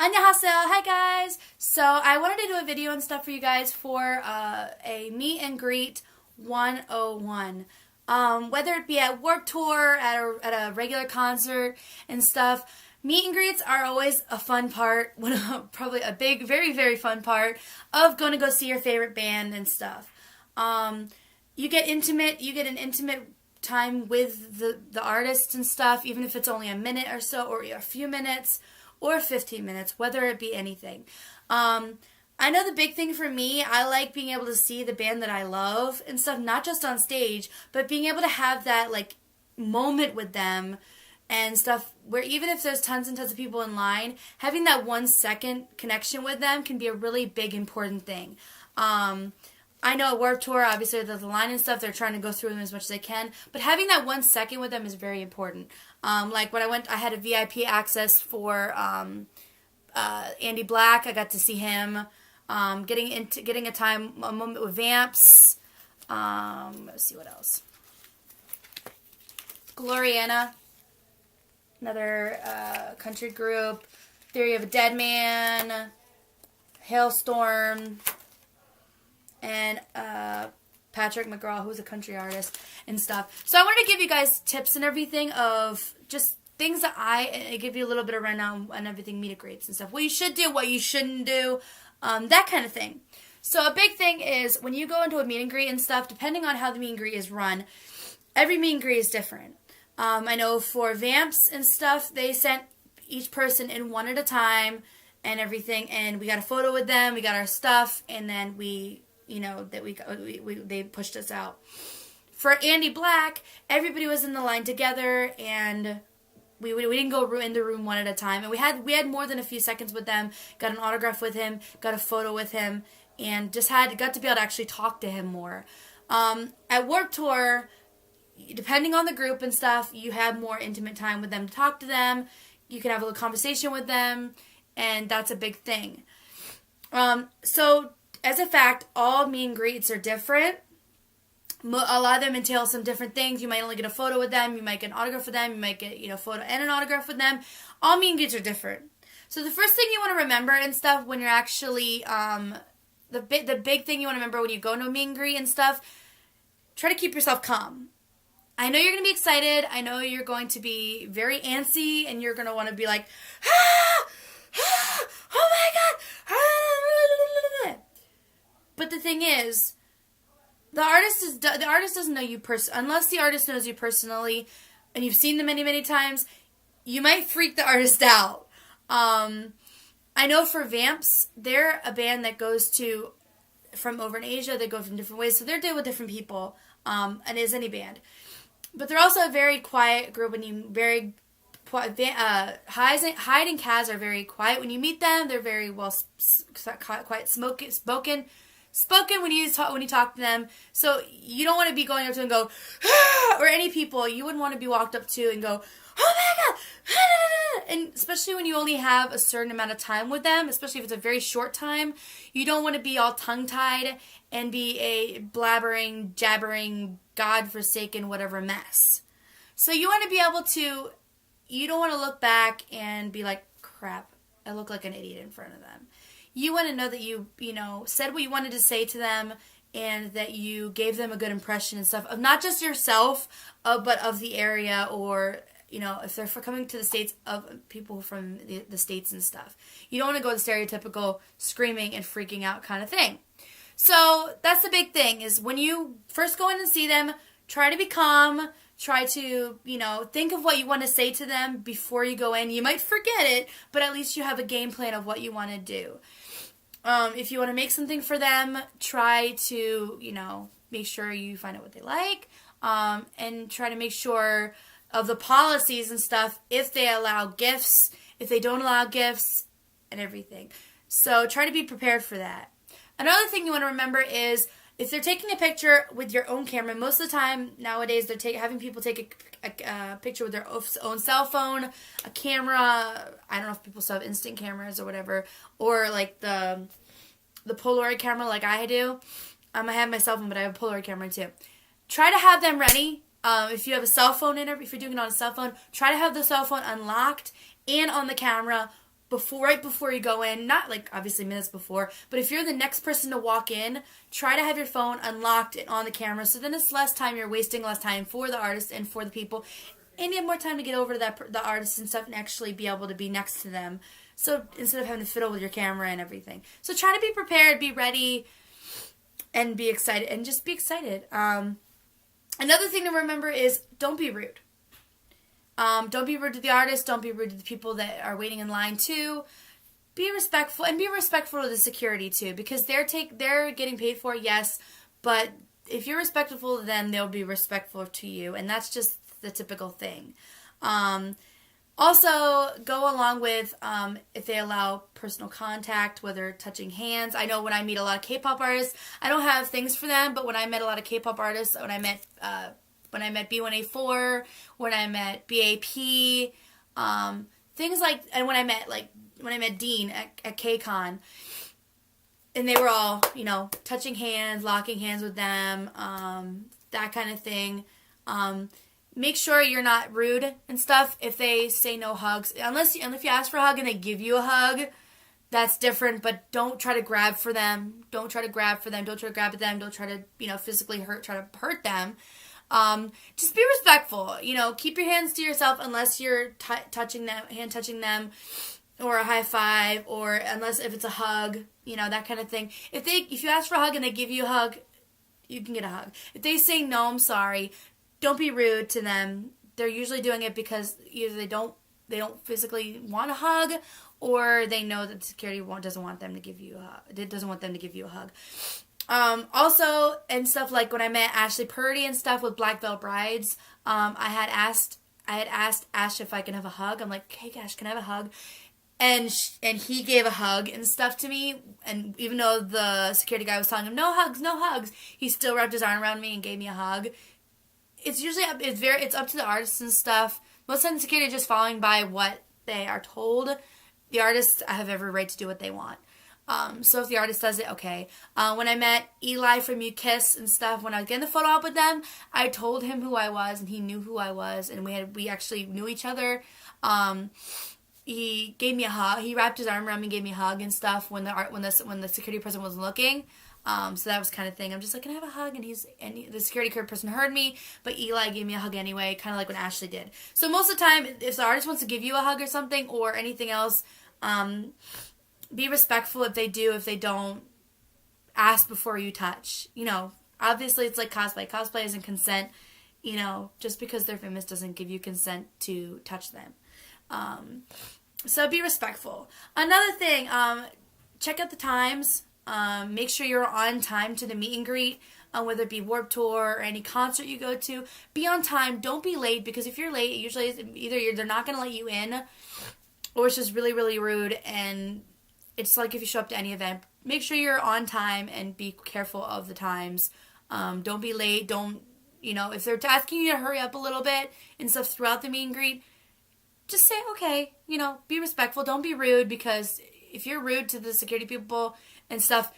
Annyeonghaseyo, hi guys! So I wanted to do a video and stuff for you guys for a meet and greet 101. Whether it be at Warped Tour, at a regular concert and stuff, meet and greets are always a fun part, probably a big, very, very fun part of going to go see your favorite band and stuff. You get an intimate time with the artists and stuff, even if it's only a minute or so, or a few minutes, or 15 minutes, whether it be anything. I know the big thing for me, I like being able to see the band that I love and stuff, not just on stage, but being able to have that, like, moment with them and stuff, where even if there's tons and tons of people in line, having that 1 second connection with them can be a really big, important thing. I know at Warped Tour, obviously, there's the line and stuff, they're trying to go through them as much as they can, but having that 1 second with them is very important. Like when I had a VIP access for Andy Black. I got to see him. Getting a moment with Vamps. Let's see what else. Gloriana, another country group. Theory of a Dead Man, Hailstorm, and Patrick McGraw, who's a country artist and stuff. So I wanted to give you guys tips and everything of just things that I give you a little bit of rundown on everything, meet and greets and stuff. What you should do, what you shouldn't do, that kind of thing. So a big thing is when you go into a meet and greet and stuff, depending on how the meet and greet is run, every meet and greet is different. I know for Vamps and stuff, they sent each person in one at a time and everything, and we got a photo with them, we got our stuff, and then they pushed us out. For Andy Black, everybody was in the line together, and we didn't go in the room one at a time, and we had more than a few seconds with them. Got an autograph with him, got a photo with him, and just got to be able to actually talk to him more. At Warped Tour, depending on the group and stuff, you have more intimate time with them to talk to them. You can have a little conversation with them, and that's a big thing. So as a fact, all meet and greets are different. A lot of them entail some different things. You might only get a photo with them. You might get an autograph with them. You might get, a photo and an autograph with them. All meet and greets are different. So the first thing you want to remember and stuff when you're actually, the big thing you want to remember when you go to a meet and greet and stuff, try to keep yourself calm. I know you're going to be excited. I know you're going to be very antsy, and you're going to want to be like, ah! Ah! Oh my God! Ah! But the thing is, the artist doesn't know you unless the artist knows you personally, and you've seen them many, many times. You might freak the artist out. I know for Vamps, they're a band that goes from over in Asia. They go from different ways, so they're dealing with different people, and as any band. But they're also a very quiet group, and Hyde and Kaz are very quiet. When you meet them, they're very quiet, spoken when you talk to them. So you don't want to be going up to them and go, ah! Or any people you wouldn't want to be walked up to and go, oh my God, ah! And especially when you only have a certain amount of time with them, especially if it's a very short time, you don't want to be all tongue-tied and be a blabbering, jabbering, godforsaken, whatever mess. So you want to be able to, you don't want to look back and be like, crap, I look like an idiot in front of them. You want to know that you said what you wanted to say to them, and that you gave them a good impression and stuff of not just yourself, but of the area, or, if they're coming to the States, of people from the States and stuff. You don't want to go the stereotypical screaming and freaking out kind of thing. So that's the big thing, is when you first go in and see them, try to be calm. Try to, think of what you want to say to them before you go in. You might forget it, but at least you have a game plan of what you want to do. If you want to make something for them, try to, make sure you find out what they like, and try to make sure of the policies and stuff, if they allow gifts, if they don't allow gifts, and everything. So try to be prepared for that. Another thing you want to remember is, if they're taking a picture with your own camera, most of the time nowadays they're having people take a picture with their own cell phone, a camera. I don't know if people still have instant cameras or whatever, or like the Polaroid camera like I do. I have my cell phone, but I have a Polaroid camera too. Try to have them ready. If you have a cell phone if you're doing it on a cell phone, try to have the cell phone unlocked and on the camera right before you go in, not like obviously minutes before, but if you're the next person to walk in, try to have your phone unlocked and on the camera, so then it's less time, you're wasting less time for the artist and for the people, and you have more time to get over to the artist and stuff and actually be able to be next to them. So instead of having to fiddle with your camera and everything. So try to be prepared, be ready, and be excited, and just be excited. Another thing to remember is don't be rude. Don't be rude to the artist. Don't be rude to the people that are waiting in line too. Be respectful, and be respectful of the security too, because they're getting paid for it, yes, but if you're respectful to them, they'll be respectful to you, and that's just the typical thing. Also, go along with if they allow personal contact, whether touching hands. I know when I meet a lot of K-pop artists, I don't have things for them, but when I met a lot of K-pop artists, when I met B1A4, when I met BAP, things like, and when I met Dean at KCON, and they were all, touching hands, locking hands with them, that kind of thing. Make sure you're not rude and stuff if they say no hugs. Unless you ask for a hug and they give you a hug, that's different, but don't try to grab for them. Don't try to grab for them. Don't try to grab at them. Don't try to, physically hurt them. Just be respectful. Keep your hands to yourself unless you're touching them, or a high five, or unless if it's a hug, that kind of thing. If you ask for a hug and they give you a hug, you can get a hug. If they say no, I'm sorry, don't be rude to them. They're usually doing it because either they don't physically want a hug, or they know that security doesn't want them to give you a hug. It doesn't want them to give you a hug. Also, and stuff like when I met Ashley Purdy and stuff with Black Veil Brides, I had asked Ash if I can have a hug. I'm like, hey Ash, can I have a hug? And he gave a hug and stuff to me. And even though the security guy was telling him no hugs, he still wrapped his arm around me and gave me a hug. It's usually it's up to the artists and stuff. Most of the time, the security is just following by what they are told. The artists have every right to do what they want. So if the artist does it, okay. When I met Eli from You Kiss and stuff, when I was getting the photo op with them, I told him who I was, and he knew who I was, and we actually knew each other. He gave me a hug. He wrapped his arm around me and gave me a hug and stuff when the security person wasn't looking. So that was kind of thing. I'm just like, can I have a hug? And the security person heard me, but Eli gave me a hug anyway, kind of like when Ashley did. So most of the time, if the artist wants to give you a hug or something or anything else, be respectful if they do. If they don't, ask before you touch. Obviously it's like cosplay. Cosplay isn't consent. Just because they're famous doesn't give you consent to touch them. So be respectful. Another thing, check out the times. Make sure you're on time to the meet and greet, whether it be Warped Tour or any concert you go to. Be on time. Don't be late, because if you're late, usually they're not going to let you in, or it's just really, really rude. And it's like if you show up to any event, make sure you're on time and be careful of the times. Don't be late. Don't, if they're asking you to hurry up a little bit and stuff throughout the meet and greet, just say, okay, be respectful. Don't be rude, because if you're rude to the security people and stuff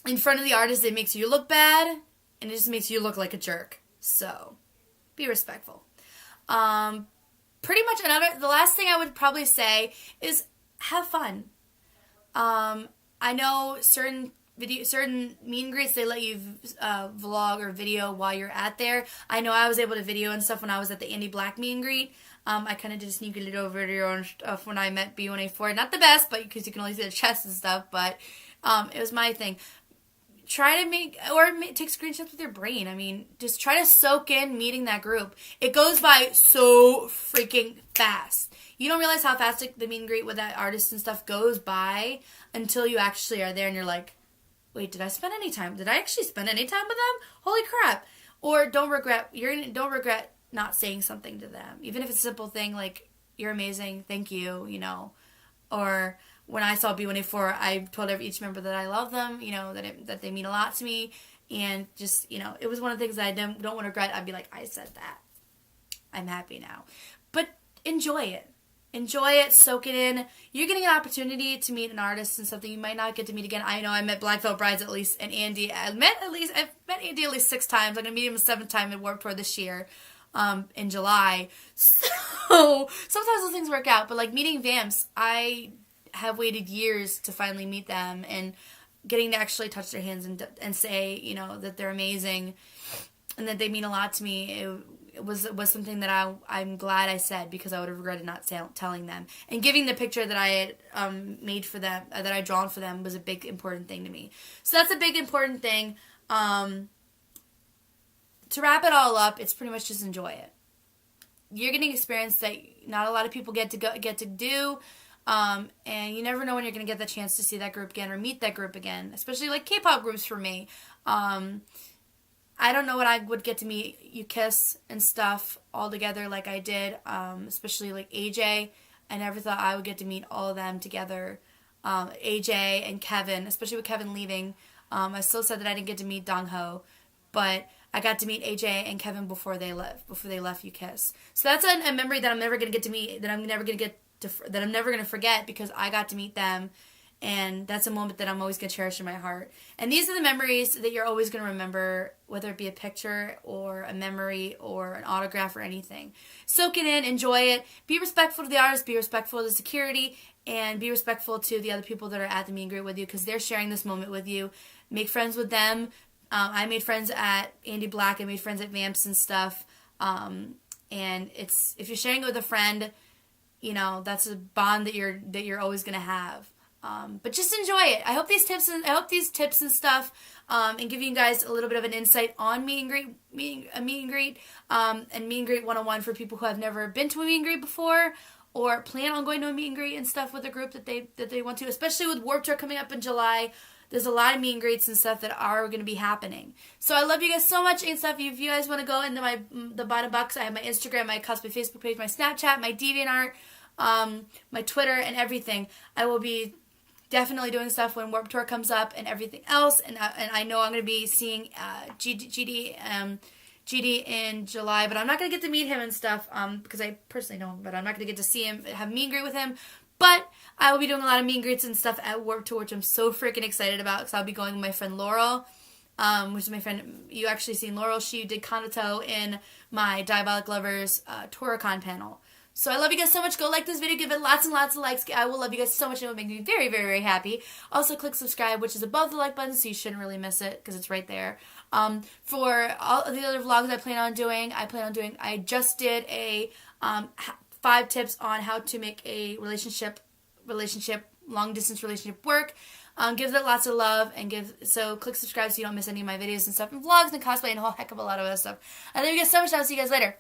in front of the artist, it makes you look bad, and it just makes you look like a jerk. So be respectful. Pretty much the last thing I would probably say is have fun. I know certain meet and greets, they let you vlog or video while you're at there. I know I was able to video and stuff when I was at the Andy Black meet and greet. I kind of did a sneaky little video and stuff when I met B1A4. Not the best, but because you can only see the chest and stuff, but it was my thing. Try to take screenshots with your brain. I mean, just try to soak in meeting that group. It goes by so freaking fast. You don't realize how fast the meet and greet with that artist and stuff goes by until you actually are there and you're like, wait, did I spend any time? Did I actually spend any time with them? Holy crap. Or don't regret not saying something to them. Even if it's a simple thing like, you're amazing, thank you, Or when I saw B1A4, I told each member that I love them, that they mean a lot to me. And just, it was one of the things that I don't want to regret. I'd be like, I said that. I'm happy now. But enjoy it. Enjoy it, soak it in. You're getting an opportunity to meet an artist and something you might not get to meet again. I know I met Black Veil Brides and Andy. I've met Andy at least 6 times. I'm going to meet him a 7th time at Warped Tour this year, in July. So So sometimes those things work out. But like meeting Vamps, I have waited years to finally meet them, and getting to actually touch their hands and say, you know, that they're amazing and that they mean a lot to me. It was something that I'm glad I said, because I would have regretted not telling them. And giving the picture that I had made for them, that I drawn for them, was a big important thing to me. So that's a big important thing. To wrap it all up, it's pretty much just enjoy it. You're getting experience that not a lot of people get to do. And you never know when you're going to get the chance to see that group again or meet that group again, especially like K-pop groups for me. I don't know what I would get to meet You Kiss and stuff all together like I did, especially like AJ. I never thought I would get to meet all of them together. AJ and Kevin, especially with Kevin leaving. I still said that I didn't get to meet Dongho, but I got to meet AJ and Kevin before they left You Kiss. So that's a memory that I'm never going to get to meet, that I'm never going to forget, because I got to meet them, and that's a moment that I'm always going to cherish in my heart. And these are the memories that you're always going to remember, whether it be a picture or a memory or an autograph or anything. Soak it in, enjoy it, be respectful to the artists, be respectful to the security, and be respectful to the other people that are at the meet and greet with you, because they're sharing this moment with you. Make friends with them. I made friends at Andy Black. I made friends at Vamps and stuff. And if you're sharing it with a friend, you know, that's a bond that you're always gonna have. But just enjoy it. I hope these tips and stuff, and give you guys a little bit of an insight on meet and greet, and meet and greet 101 for people who have never been to a meet and greet before, or plan on going to a meet and greet and stuff with a group that they want to. Especially with Warped Tour coming up in July, there's a lot of meet and greets and stuff that are going to be happening. So I love you guys so much and stuff. If you guys want to go into the bottom box, I have my Instagram, my cosplay Facebook page, my Snapchat, my DeviantArt, my Twitter, and everything. I will be definitely doing stuff when Warped Tour comes up and everything else. And I know I'm going to be seeing GD in July, but I'm not going to get to meet him and stuff, because I personally know him, but I'm not going to get to see him, have meet and greet with him. But I will be doing a lot of meet and greets and stuff at Warped Tour, which I'm so freaking excited about, because I'll be going with my friend Laurel, which is my friend. You actually seen Laurel. She did Kanto in my Diabolic Lovers Toricon panel. So I love you guys so much. Go like this video. Give it lots and lots of likes. I will love you guys so much. It will make me very, very, very happy. Also, click subscribe, which is above the like button, so you shouldn't really miss it, because it's right there. For all of the other vlogs I I just did a 5 tips on how to make a relationship, long distance relationship work. Give it lots of love, and click subscribe so you don't miss any of my videos and stuff, and vlogs and cosplay and a whole heck of a lot of other stuff. I love you guys so much. I'll see you guys later.